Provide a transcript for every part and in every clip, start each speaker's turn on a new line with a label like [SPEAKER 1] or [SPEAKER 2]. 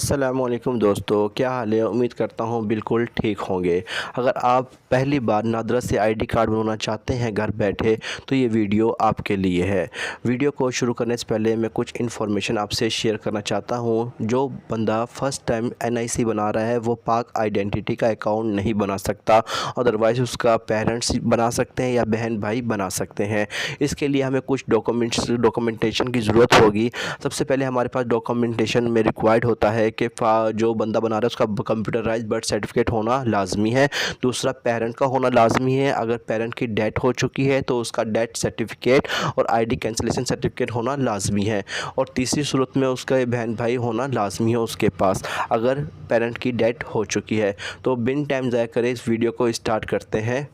[SPEAKER 1] अस्सलामुअलैकुम दोस्तों, क्या हाल है। उम्मीद करता हूँ बिल्कुल ठीक होंगे। अगर आप पहली बार नादरा से आईडी कार्ड बनवाना चाहते हैं घर बैठे, तो ये वीडियो आपके लिए है। वीडियो को शुरू करने से पहले मैं कुछ इन्फॉर्मेशन आपसे शेयर करना चाहता हूँ। जो बंदा फ़र्स्ट टाइम एनआईसी बना रहा है वो पाक आइडेंटिटी का अकाउंट नहीं बना सकता, अदरवाइज़ उसका पेरेंट्स बना सकते हैं या बहन भाई बना सकते हैं। इसके लिए हमें कुछ डॉक्यूमेंटेशन की ज़रूरत होगी। सबसे पहले हमारे पास डॉक्यूमेंटेशन में रिक्वायर्ड होता है कि जो बंदा बना रहा है उसका कंप्यूटराइज बर्थ सर्टिफिकेट होना लाजमी है। दूसरा, पेरेंट का होना लाजमी है। अगर पेरेंट की डेथ हो चुकी है तो उसका डेथ सर्टिफिकेट और आईडी कैंसिलेशन सर्टिफिकेट होना लाजमी है। और तीसरी सूरत में उसका बहन भाई होना लाजमी है उसके पास, अगर पेरेंट की डेथ हो चुकी है। तो बिन टाइम ज़ाया करे इस वीडियो को स्टार्ट करते हैं।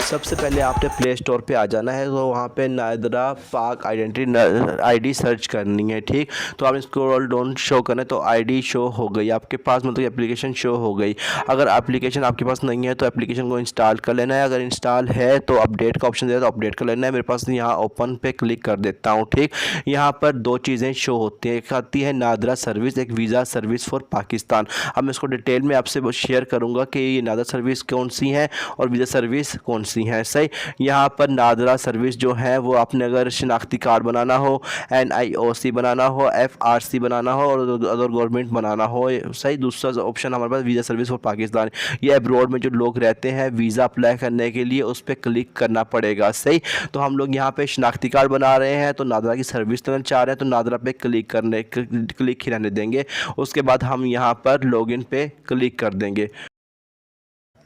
[SPEAKER 1] सबसे पहले आपने प्ले स्टोर पे आ जाना है, तो वहाँ पे नादरा पाक आइडेंटिटी आईडी सर्च करनी है। ठीक, तो आप स्क्रॉल डाउन शो करें तो आईडी शो हो गई आपके पास, मतलब एप्लीकेशन शो हो गई। अगर एप्लीकेशन आपके पास नहीं है तो एप्लीकेशन को इंस्टॉल कर लेना है। अगर इंस्टॉल है तो अपडेट का ऑप्शन दे तो अपडेट कर लेना है। मेरे पास यहाँ ओपन पे क्लिक कर देता हूँ। ठीक, यहाँ पर दो चीज़ें शो होती हैं, एक आती है नादरा सर्विस, एक वीज़ा सर्विस फॉर पाकिस्तान। अब मैं इसको डिटेल में आपसे शेयर करूँगा कि ये नादरा सर्विस कौन सी है और वीज़ा सर्विस कौन सी हैं। सही, यहाँ पर नादरा सर्विस जो है वो आपने अगर शिनाख्ती कार्ड बनाना हो, NIOC बनाना हो, FRC बनाना हो और अदर गवर्नमेंट बनाना हो। सही, दूसरा ऑप्शन हमारे पास वीज़ा सर्विस फॉर पाकिस्तान, ये अब्रॉड में जो लोग रहते हैं वीज़ा अप्लाई करने के लिए उस पर क्लिक करना पड़ेगा। सही, तो हम लोग यहाँ पे शिनाख्ती कार्ड बना रहे हैं तो नादरा की सर्विस लेना चाह रहे हैं तो नादरा पे क्लिक ही रहने देंगे। उसके बाद हम यहाँ पर लॉगिन पे क्लिक कर देंगे।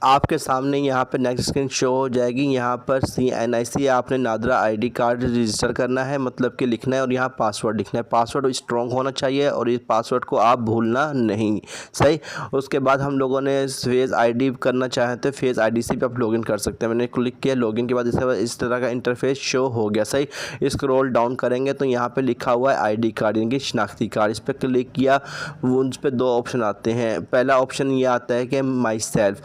[SPEAKER 1] आपके सामने यहाँ पर नेक्स्ट स्क्रीन शो हो जाएगी। यहाँ पर CNIC आपने नादरा आईडी कार्ड रजिस्टर करना है, मतलब कि लिखना है और यहाँ पासवर्ड लिखना है। पासवर्ड स्ट्रॉन्ग होना चाहिए और इस पासवर्ड को आप भूलना नहीं। सही, उसके बाद हम लोगों ने फेस आईडी करना चाहते हैं, फेस आईडी से भी आप लॉगिन कर सकते हैं। मैंने क्लिक किया लॉगिन के बाद इसके बाद इस तरह का इंटरफेस शो हो गया। सही, स्क्रॉल डाउन करेंगे तो यहाँ पर लिखा हुआ है आईडी कार्ड यानी कि शिनाख्ती कार्ड। इस पर क्लिक किया, उन पर दो ऑप्शन आते हैं। पहला ऑप्शन ये आता है कि माई सेल्फ,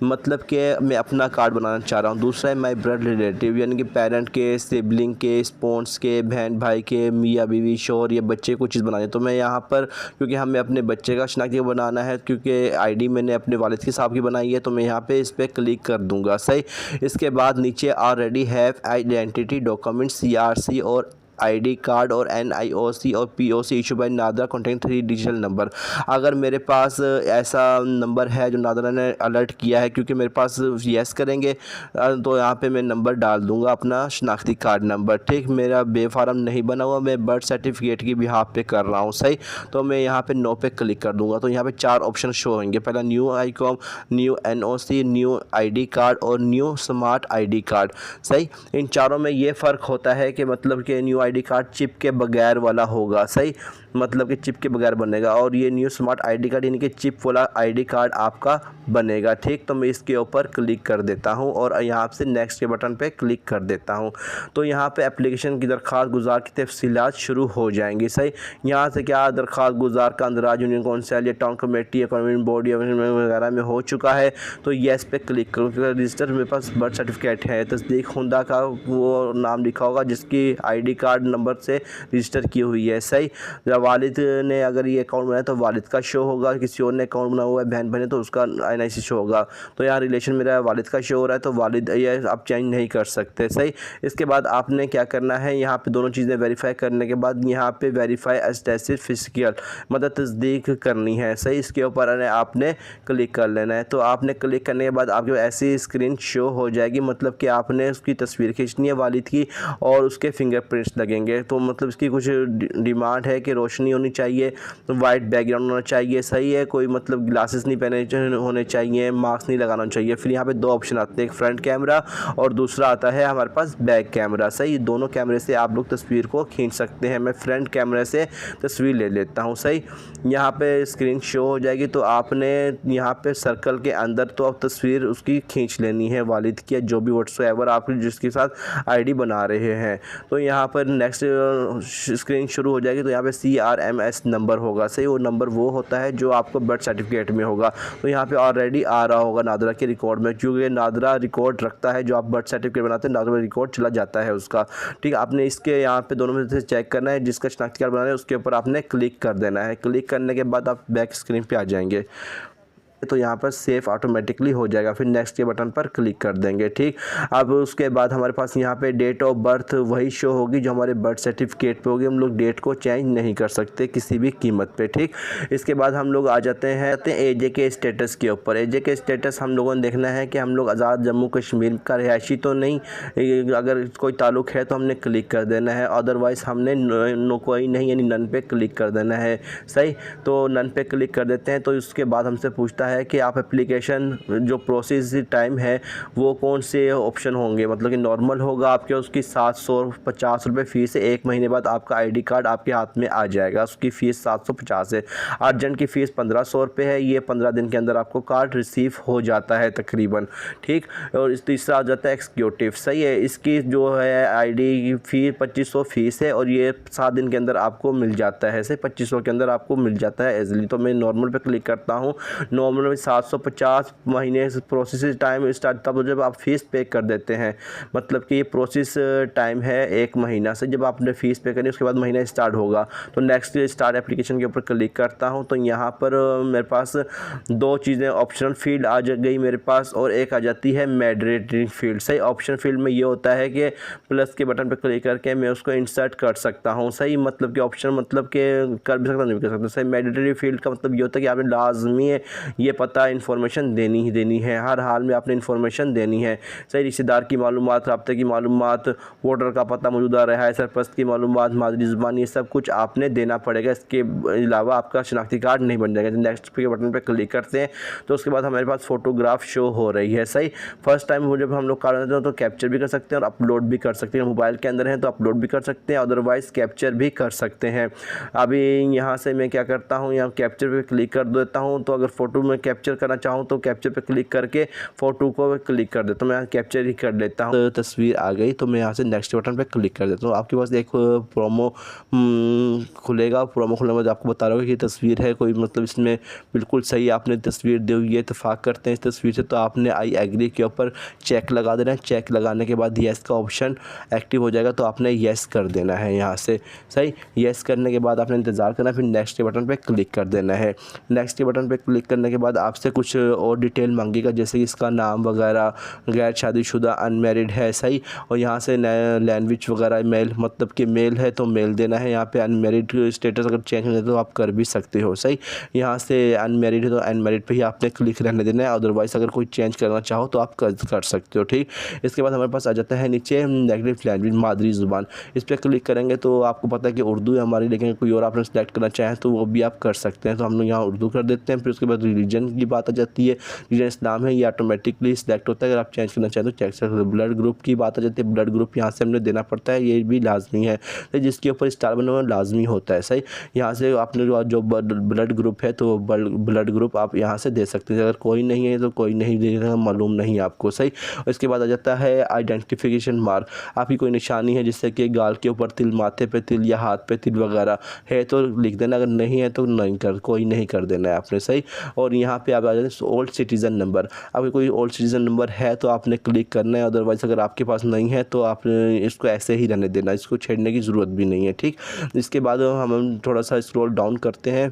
[SPEAKER 1] मतलब कि मैं अपना कार्ड बनाना चाह रहा हूँ। दूसरा है माई ब्लड रिलेटिव, यानी कि पेरेंट के, सिबलिंग के, स्पोर्ट्स के, बहन भाई के, मियाँ बीवी, शोहर या बच्चे को चीज़ बनानी है। तो मैं यहाँ पर, क्योंकि हमें अपने बच्चे का शनाख्ती बनाना है, क्योंकि आईडी मैंने अपने वालिद के साहब की बनाई है, तो मैं यहाँ पे इस पर क्लिक कर दूँगा। सही, इसके बाद नीचे already have identity document CRC और आईडी कार्ड और NIOC और POC issue bye NADRA content 3 digital number. अगर मेरे पास ऐसा नंबर है जो नादरा ने अलर्ट किया है, क्योंकि मेरे पास येस करेंगे तो यहाँ पे मैं नंबर डाल दूँगा अपना शनाख्ती कार्ड नंबर। ठीक, मेरा बेफारम नहीं बना हुआ, मैं बर्थ सर्टिफिकेट की बिहाफ पे कर रहा हूँ। सही, तो मैं यहाँ पे नो पे क्लिक कर दूँगा। तो यहाँ पे चार ऑप्शन शो होंगे। पहला new Icom, new NOC, new ID card और न्यू स्मार्ट आईडी कार्ड। सही, इन चारों में ये फ़र्क होता है कि मतलब कि न्यू आईडी कार्ड चिप के बगैर वाला होगा। सही, मतलब कि चिप के बगैर बनेगा, और ये न्यू स्मार्ट आईडी कार्ड यानी कि चिप वाला आईडी कार्ड आपका बनेगा। ठीक, तो मैं इसके ऊपर क्लिक कर देता हूँ और यहाँ से नेक्स्ट के बटन पे क्लिक कर देता हूँ। तो यहाँ पे एप्लीकेशन की दरख्वास्त गुजार की तफसीलात शुरू हो जाएंगी। सही, यहाँ से क्या दरख्वास्त गुजार का अंदराज यूनियन कौंसिल या टाउन कमेटी या कम्युनिटी बोर्ड या वगैरह में हो चुका है तो येस पे क्लिक करूँ। क्योंकि रजिस्टर मेरे पास बर्थ सर्टिफिकेट है, तस्दीक खुंदा का वो नाम लिखा होगा जिसकी आईडी कार्ड नंबर से रजिस्टर की हुई है। सही, जब वालिद ने अगर ये अकाउंट बनाया तो वालिद का शो होगा, किसी और ने अकाउंट बना हुआ है बहन बने तो उसका NIC शो होगा। तो यहाँ रिलेशन मेरा वालिद का शो हो रहा है तो वालिद ये आप चेंज नहीं कर सकते। सही, इसके बाद आपने क्या करना है, यहाँ पे दोनों चीज़ें वेरीफाई करने के बाद यहाँ पे वेरीफाई एस्टेसिव फिजिकल मतलब तस्दीक करनी है। सही, इसके ऊपर आपने क्लिक कर लेना है। तो आपने क्लिक करने के बाद आपके ऐसी स्क्रीन शो हो जाएगी, मतलब कि आपने उसकी तस्वीर खींचनी है वालिद की और उसके फिंगरप्रिंट्स लगेंगे। तो मतलब इसकी कुछ डिमांड है कि रोशनी होनी चाहिए, वाइट बैकग्राउंड होना चाहिए। सही है, कोई मतलब ग्लासेस नहीं पहने होने चाहिए, मास्क नहीं लगाना चाहिए। फिर यहाँ पे दो ऑप्शन आते हैं, एक फ्रंट कैमरा और दूसरा आता है हमारे पास बैक कैमरा। सही, दोनों कैमरे से आप लोग तस्वीर को खींच सकते हैं। मैं फ्रंट कैमरे से तस्वीर ले लेता हूँ। सही, यहाँ पे स्क्रीन शो हो जाएगी तो आपने यहाँ पे सर्कल के अंदर तो आप तस्वीर उसकी खींच लेनी है वालिद की, जो भी व्हाट्सएवर आप जिसके साथ आईडी बना रहे हैं। तो यहाँ पर नेक्स्ट स्क्रीन शुरू हो जाएगी तो यहाँ पे CRMS नंबर होगा। सही, वो नंबर वो होता है जो आपको बर्थ सर्टिफिकेट में होगा। तो यहाँ पे ऑलरेडी आ रहा होगा नादरा के रिकॉर्ड में, क्योंकि नादरा रिकॉर्ड रखता है, जो आप बर्थ सर्टिफिकेट बनाते हैं नादरा रिकॉर्ड चला जाता है उसका। ठीक है, आपने इसके यहाँ पे दोनों में से चेक करना है, जिसका शनाख्ती कार्ड बनाना है उसके ऊपर आपने क्लिक कर देना है। क्लिक करने के बाद आप बैक स्क्रीन पे आ जाएंगे तो यहाँ पर सेव ऑटोमेटिकली हो जाएगा। फिर नेक्स्ट के बटन पर क्लिक कर देंगे। ठीक, अब उसके बाद हमारे पास यहाँ पे डेट ऑफ बर्थ वही शो होगी जो हमारे बर्थ सर्टिफिकेट पे होगी। हम लोग डेट को चेंज नहीं कर सकते किसी भी कीमत पे। ठीक, इसके बाद हम लोग आ जाते हैं एजे के स्टेटस के ऊपर। एजे के स्टेटस हम लोगों ने देखना है कि हम लोग आज़ाद जम्मू कश्मीर का रिहायशी तो नहीं, अगर कोई ताल्लुक़ है तो हमने क्लिक कर देना है, अदरवाइज़ हमने नो कोई नहीं यानी नन पे क्लिक कर देना है। सही, तो नन पे क्लिक कर देते हैं तो उसके बाद हमसे पूछता है कि आप एप्लीकेशन जो प्रोसेस टाइम है वो कौन से ऑप्शन होंगे, मतलब कि नॉर्मल होगा आपके, उसकी 750 रुपये फ़ीस है। 1 महीने बाद आपका आईडी कार्ड आपके हाथ में आ जाएगा, उसकी फ़ीस 750 है। अर्जेंट की फ़ीस 1500 रुपये है। ये 15 दिन के अंदर आपको कार्ड रिसीव हो जाता है तकरीबन। ठीक, और इस तीसरा आ जाता है एग्जीक्यूटिव। सही है, इसकी जो है आईडी फ़ीस 2500 फ़ीस है और ये 7 दिन के अंदर आपको मिल जाता है। ऐसे 2500 के अंदर आपको मिल जाता है एजली। तो मैं नॉर्मल पे क्लिक करता हूँ। नॉर्मल में 750 महीने प्रोसेस टाइम स्टार्ट, तब जब आप फ़ीस पे कर देते हैं, मतलब कि ये प्रोसेस टाइम है 1 महीना से। जब आपने फ़ीस पे करनी उसके बाद महीना स्टार्ट होगा। तो नेक्स्ट स्टार्ट एप्लीकेशन के ऊपर क्लिक करता हूँ तो यहाँ पर मेरे पास 2 चीज़ें ऑप्शनल फील्ड आ गई मेरे पास और एक आ जाती है मैंडेटरी फील्ड। सही, ऑप्शन फील्ड में ये होता है कि प्लस के बटन पर क्लिक करके मैं उसको इंसर्ट कर सकता हूँ। सही, मतलब कि ऑप्शन मतलब कि कर भी सकता नहीं कर सकता। सही, मैंडेटरी फील्ड का मतलब ये होता है कि आपने लाजमी है ये पता इन्फॉर्मेशन देनी ही देनी है, हर हाल में आपने इन्फॉर्मेशन देनी है। सही, रिश्तेदार की मालूमात, राब्ते की मालूमात, वोटर का पता, मौजूदा रहायश सरपरस्त की मालूमात, मादरी ज़ुबान, ये सब कुछ आपने देना पड़ेगा। इसके अलावा आपका शनाख्ती कार्ड नहीं बन जाएगा। नेक्स्ट के बटन पर क्लिक करते हैं तो उसके बाद हमारे पास फ़ोटोग्राफ शो हो रही है। सही, फर्स्ट टाइम जब हम लोग कार्ड बनाते हैं तो कैप्चर भी कर सकते हैं और अपलोड भी कर सकते हैं। मोबाइल के अंदर है तो अपलोड भी कर सकते हैं, अदरवाइज़ कैप्चर भी कर सकते हैं। अभी यहाँ से मैं क्या करता हूँ, यहाँ कैप्चर पे क्लिक कर देता हूँ। तो अगर फ़ोटो में कैप्चर करना चाहूँ तो कैप्चर पे क्लिक करके फ़ोटो को क्लिक कर देता हूँ। मैं यहाँ कैप्चर ही कर लेता हूँ। तो तस्वीर आ गई तो मैं यहाँ से नेक्स्ट बटन पे क्लिक कर देता हूँ। आपके पास एक प्रोमो खुलेगा। प्रोमो खुलने के बाद आपको बता रहा होगा कि तस्वीर है कोई, मतलब इसमें बिल्कुल सही आपने तस्वीर दी हुई है, इत्तेफाक करते हैं इस तस्वीर से। तो आपने आई एग्री के ऊपर चेक लगा देना है। चेक लगाने के बाद येस का ऑप्शन एक्टिव हो जाएगा तो आपने येस कर देना है यहाँ से। सही, येस करने के बाद आपने इंतज़ार करना, फिर नेक्स्ट के बटन पर क्लिक कर देना है। नेक्स्ट के बटन पर क्लिक करने के बाद आपसे कुछ और डिटेल मांगेगा, जैसे कि इसका नाम वगैरह, गैर शादीशुदा, अनमैरिड है। सही, और यहाँ से लैंग्वेज वगैरह मेल, मतलब कि मेल है तो मेल देना है। यहाँ पे अनमैरिड स्टेटस अगर चेंज करना है तो आप कर भी सकते हो। सही, यहाँ से अनमैरिड है तो अनमैरिड पे ही आपने क्लिक रहने देना है, अदरवाइज़ अगर कोई चेंज करना चाहो तो आप कर सकते हो। ठीक, इसके बाद हमारे पास आ जाता है नीचे नेटिव लैंग्वेज, मादरी ज़ुबान। इस पर क्लिक करेंगे तो आपको पता है कि उर्दू है हमारी, लेकिन कोई और आपने सेलेक्ट करना चाहें तो वो भी आप कर सकते हैं। तो हम लोग यहाँ उर्दू कर देते हैं। फिर उसके बाद रिलीजन की बात आ जाती है। रिलीजन इस्लाम है, ये ऑटोमेटिकली सिलेक्ट होता है। अगर आप चेंज करना चाहें तो चेक सकते हैं। ब्लड ग्रुप की बात आ जाती है। ब्लड ग्रुप यहाँ से हमने देना पड़ता है, ये भी लाजमी है। तो जिसके ऊपर स्टार बना हुआ लाजमी होता है। सही, यहाँ से आपने जो ब्लड ग्रुप है तो ब्लड ग्रुप आप यहाँ से दे सकते हैं। अगर कोई नहीं है तो कोई नहीं देगा, मालूम नहीं आपको। सही, इसके बाद आ जाता है आइडेंटिफिकेशन मार्क। आपकी कोई निशानी है जिससे कि गाल के ऊपर तिल, माथे पे तिल या हाथ पे तिल वगैरह है तो लिख देना, अगर नहीं है तो कोई नहीं कर देना है आपने। सही, और यहाँ पे आप आ जाते हैं ओल्ड सिटीज़न नंबर। आपके कोई ओल्ड सिटीज़न नंबर है तो आपने क्लिक करना है, अदरवाइज़ अगर आपके पास नहीं है तो आप इसको ऐसे ही रहने देना, इसको छेड़ने की ज़रूरत भी नहीं है। ठीक, इसके बाद हम थोड़ा सा स्क्रॉल डाउन करते हैं।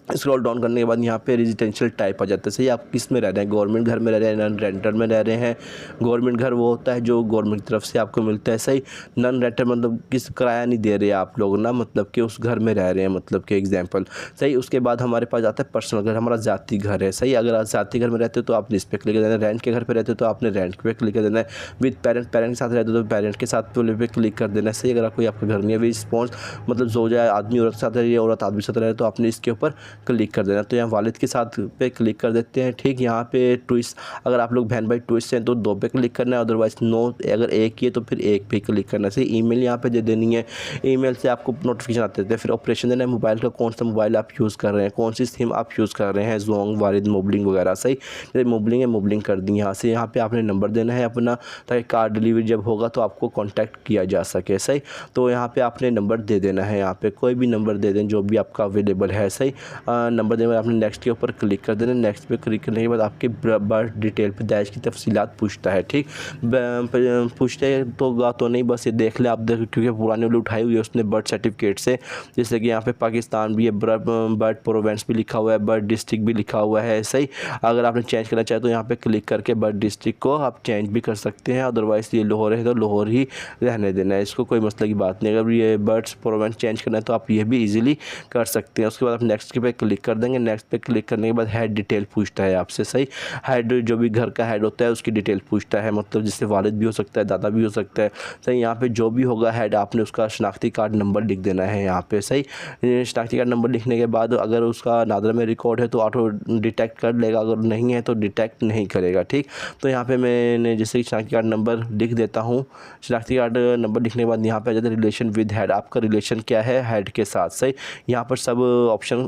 [SPEAKER 1] स्क्रॉल डाउन करने के बाद यहाँ पे रेजिडेंशियल टाइप आ जाता है। सही, आप किस में रह रहे हैं, गवर्नमेंट घर में रह रहे हैं, नॉन रेंटर में रह रहे हैं। गवर्नमेंट घर वो होता है जो गवर्नमेंट की तरफ से आपको मिलता है। सही, नॉन रेंटर मतलब किस किराया नहीं दे रहे आप लोग ना, मतलब कि उस घर में रह रहे हैं, मतलब कि एग्जांपल। सही, उसके बाद हमारे पास आता है पर्सनल घर, हमारा ज़ाती घर है। सही, अगर आप ज़ाती घर में रहते हो तो आपने इस पर क्लिक कर देना है। रेंट के घर पर रहते हो तो आपने रेंट पे क्लिक कर देना है। विद पेरेंट के साथ रहते हो तो पेरेंट के साथ पे क्लिक कर देना है। सही, अगर कोई आपका घर नहीं है, विद स्पॉन्स मतलब जो जाए आदमी औरत के साथ रहे, औरत आदमी के साथ रहे तो आपने इसके ऊपर क्लिक कर देना। तो यहाँ वालिद के साथ पे क्लिक कर देते हैं। ठीक, यहाँ पे ट्विस्ट, अगर आप लोग बहन भाई ट्विस्ट हैं तो 2 पे क्लिक करना है, अदरवाइज़ नो, अगर एक ही है तो फिर 1 पे क्लिक करना है। सही, ईमेल यहाँ पे दे देनी है। ईमेल से आपको नोटिफिकेशन आते थे। फिर ऑपरेशन देना है, मोबाइल का कौन सा मोबाइल आप यूज़ कर रहे हैं, कौन सी सिम आप यूज़ कर रहे हैं, जोंग, वालिद, मोबलिंग वगैरह। सही, जैसे मोबलिंग है, मोबलिंग कर दी यहाँ से। यहाँ पे आपने नंबर देना है अपना, ताकि कार डिलीवरी जब होगा तो आपको कॉन्टैक्ट किया जा सके। सही, तो यहाँ पे आपने नंबर दे देना है। यहाँ पे कोई भी नंबर दे दें जो भी आपका अवेलेबल है। सही, नंबर देने के बाद आपने नेक्स्ट के ऊपर क्लिक कर देना। नेक्स्ट पे क्लिक करने के बाद आपके बर्थ डिटेल पे दाइश की तफसीलात पूछता है। ठीक, पूछते तो नहीं, बस ये देख ले आप, क्योंकि पुराने वाले उठाई हुई है उसने बर्थ सर्टिफिकेट से। जैसे कि यहाँ पे पाकिस्तान भी है, बर्थ प्रोवेंस भी लिखा हुआ है, बर्थ डिस्ट्रिक्ट भी लिखा हुआ है। सही, अगर आपने चेंज करना चाहे तो यहाँ पे क्लिक करके बर्थ डिस्ट्रिक्ट को आप चेंज भी कर सकते हैं, अदरवाइज़ ये लाहौर है तो लाहौर ही रहने देना है, इसको कोई मसले की बात नहीं। अगर ये बर्थ प्रोवेंस चेंज करना है तो आप ये भी ईजिली कर सकते हैं। उसके बाद आप नेक्स्ट पे क्लिक कर देंगे। नेक्स्ट पे क्लिक करने के बाद हेड डिटेल पूछता है आपसे। सही, हेड जो भी घर का हेड होता है उसकी डिटेल पूछता है, मतलब जिससे वालिद भी हो सकता है, दादा भी हो सकता है। सही, यहाँ पे जो भी होगा हेड, आपने उसका शनाख्ती कार्ड नंबर लिख देना है यहाँ पे। सही, शनाख्ती कार्ड नंबर लिखने के बाद अगर उसका नादरा में रिकॉर्ड है तो ऑटो डिटेक्ट कर लेगा, अगर नहीं है तो डिटेक्ट नहीं करेगा। ठीक, तो यहाँ पे मैंने जैसे शनाख्ती कार्ड नंबर लिख देता हूँ। शनाख्ती कार्ड नंबर लिखने के बाद यहाँ पे आ जाता है रिलेशन विद हेड, आपका रिलेशन क्या है हेड के साथ। सही, यहाँ पर सब ऑप्शन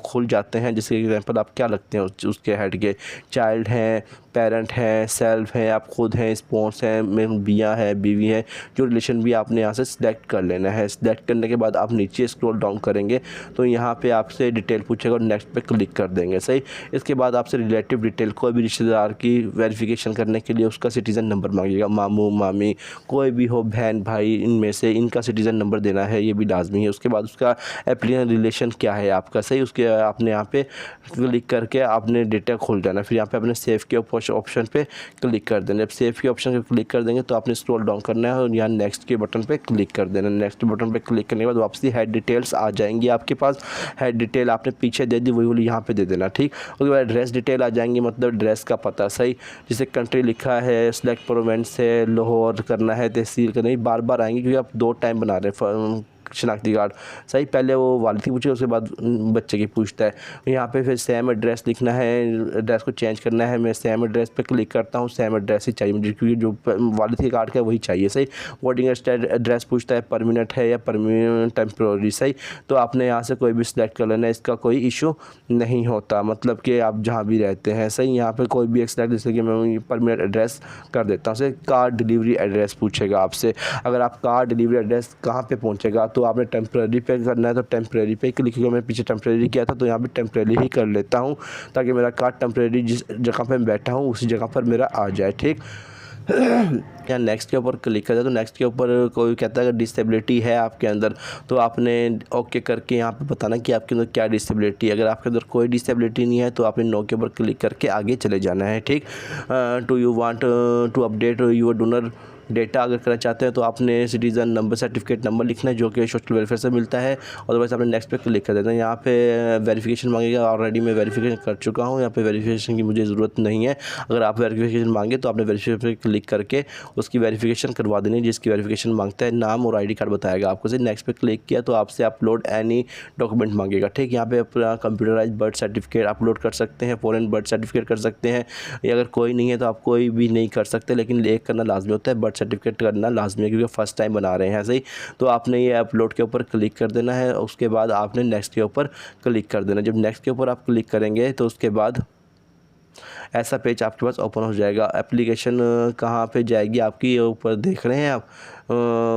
[SPEAKER 1] खुल जाते हैं। जैसे एग्जांपल आप क्या लगते हैं उसके हेड के, चाइल्ड हैं, पेरेंट हैं, सेल्फ हैं, आप खुद हैं, स्पॉन्स हैं, मियाँ है, बीवी है, जो रिलेशन भी आपने यहाँ से सिलेक्ट कर लेना है। सिलेक्ट करने के बाद आप नीचे स्क्रॉल डाउन करेंगे तो यहाँ पे आपसे डिटेल पूछेगा और नेक्स्ट पे क्लिक कर देंगे। सही, इसके बाद आपसे रिलेटिव डिटेल, कोई भी रिश्तेदार की वेरिफिकेशन करने के लिए उसका सिटीज़न नंबर मांगेगा, मामू मामी कोई भी हो, बहन भाई, इनमें से इनका सिटीज़न नंबर देना है, ये भी लाजमी है। उसके बाद उसका एप्लीकेशन रिलेशन क्या है आपका। सही, उसके आपने यहाँ पे क्लिक करके आपने डेटा खोल जाना। फिर यहाँ पे अपने सेव के ऑप्शन पे क्लिक कर देना। जब सेव के ऑप्शन पे क्लिक कर देंगे तो आपने स्क्रॉल डाउन करना है और यहाँ नेक्स्ट के बटन पे क्लिक कर देना। नेक्स्ट बटन पे क्लिक करने के बाद वापसी हेड डिटेल्स आ जाएंगी आपके पास। हेड डिटेल आपने पीछे दे दी, वही वाली यहाँ पे दे देना। ठीक, उसके बाद एड्रेस डिटेल आ जाएंगी, मतलब एड्रेस का पता। सही, जैसे कंट्री लिखा है, सिलेक्ट प्रोविंस है, लाहौर करना है, तहसील करना है, बार बार आएंगे क्योंकि आप 2 टाइम बना रहे हैं शनाख्ती कार्ड। सही, पहले वो वालिद की पूछे, उसके बाद बच्चे की पूछता है। यहाँ पे फिर सेम एड्रेस लिखना है, एड्रेस को चेंज करना है। मैं सेम एड्रेस पे क्लिक करता हूँ, सेम एड्रेस ही चाहिए मुझे क्योंकि जो वालिद के कार्ड का वही चाहिए। सही, वोटिंग एड्रेस पूछता है, परमानेंट है या परमानेंट टेम्प्रोरी। सही, तो आपने यहाँ से कोई भी सिलेक्ट कर लेना है, इसका कोई इशू नहीं होता, मतलब कि आप जहाँ भी रहते हैं। सही, यहाँ पर कोई भी एक सिलेक्ट, जैसे कि मैं परमानेंट एड्रेस कर देता हूँ। सही, कार डिलीवरी एड्रेस पूछेगा आपसे, अगर आप कार डिलीवरी एड्रेस कहाँ पे पहुँचेगा तो आपने टेम्प्रेरी पे करना है तो टेम्प्रेरी पे क्लिक करके, मैं पीछे टेम्प्रेरी किया था तो यहाँ पे टेम्प्रेरी ही कर लेता हूँ ताकि मेरा कार्ड टेम्प्रेरी जिस जगह पे मैं बैठा हूँ उसी जगह पर मेरा आ जाए। ठीक, या नेक्स्ट के ऊपर क्लिक कर दे तो नेक्स्ट के ऊपर कोई कहता है अगर डिसेबिलिटी है आपके अंदर तो आपने ओके करके यहाँ पे बताना कि आपके अंदर क्या डिसेबिलिटी है। अगर आपके अंदर कोई डिसेबिलिटी नहीं है तो आपने नो के ऊपर क्लिक करके आगे चले जाना है। ठीक, do you want to update your donor data अगर करना चाहते हैं तो आपने सिटीज़न नंबर, सर्टिफिकेट नंबर लिखना है जो कि सोशल वेलफेयर से मिलता है, अदरवाइज़ आपने नेक्स्ट पे क्लिक कर देना है। यहाँ पे वेरिफिकेशन मांगेगा, ऑलरेडी मैं वेरिफिकेशन कर चुका हूँ, यहाँ पे वेरिफिकेशन की मुझे ज़रूरत नहीं है। अगर आप वेरिफिकेशन मांगे तो आपने वेरिफिकेशन पे क्लिक करके उसकी वेरिफिकेशन करवा देनी, जिसकी वेरिफिकेशन मांगता है, नाम और ID कार्ड बताएगा आपको। से नेक्स्ट पे क्लिक किया तो आपसे अपलोड एनी डॉक्यूमेंट मांगेगा। ठीक, यहाँ पे अपना कंप्यूटराइज बर्थ सर्टिफिकेट अपलोड कर सकते हैं, फॉरेन बर्थ सर्टिफिकेट कर सकते हैं, या अगर कोई नहीं है तो आप कोई भी नहीं कर सकते, लेकिन एक करना लाजमी होता है, बर्थ सर्टिफिकेट करना लाजमी है क्योंकि फर्स्ट टाइम बना रहे हैं। सही, तो आपने ये अपलोड के ऊपर क्लिक कर देना है, उसके बाद आपने नेक्स्ट के ऊपर क्लिक कर देना। जब नेक्स्ट के ऊपर आप क्लिक करेंगे तो उसके बाद ऐसा पेज आपके पास ओपन हो जाएगा। एप्लीकेशन कहाँ पे जाएगी आपकी, ऊपर देख रहे हैं आप,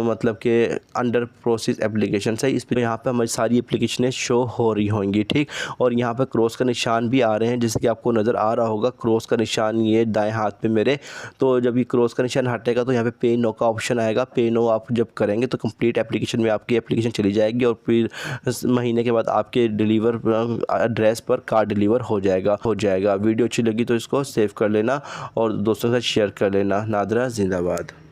[SPEAKER 1] मतलब कि अंडर प्रोसेस एप्लीकेशन है, इस पर यहाँ पे हमारी सारी एप्लीकेशनें शो हो रही होंगी। ठीक, और यहाँ पे क्रॉस का निशान भी आ रहे हैं, जैसे कि आपको नज़र आ रहा होगा क्रॉस का निशान ये दाएं हाथ पे मेरे। तो जब ये क्रॉस का निशान हटेगा तो यहाँ पे पे नो का ऑप्शन आएगा। पे नो आप जब करेंगे तो कंप्लीट एप्लीकेशन में आपकी एप्लीकेशन चली जाएगी और फिर महीने के बाद आपके डिलीवर एड्रेस पर कार्ड डिलीवर हो जाएगा। वीडियो अच्छी लगी तो इसको सेव कर लेना और दोस्तों के साथ शेयर कर लेना। नादरा जिंदाबाद।